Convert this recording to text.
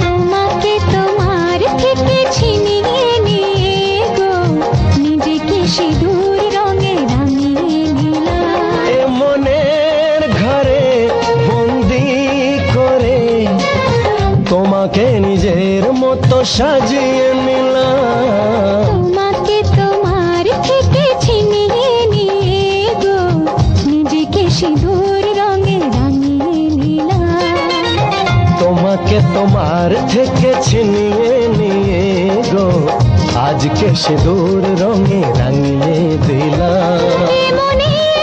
তোমাকে তোমার থেকে ছিনিয়ে নিয়ে গো নিজেকে সিঁদুর রঙে রাঙিয়ে নিলাম। এ মনের ঘরে বন্দি করে তোমাকে নিজের মতো সাজিয়ে নিলাম। তোমাকে তোমার থেকে ছিনিয়ে নিয়ে গো নিজেকে সিঁদুর রঙে রাঙিয়ে নিলাম। তোমাকে তোমার থেকে ছিনিয়ে নিয়ে গো আজকে সিঁদুর রঙে রাঙিয়ে দিলাম। এ মনের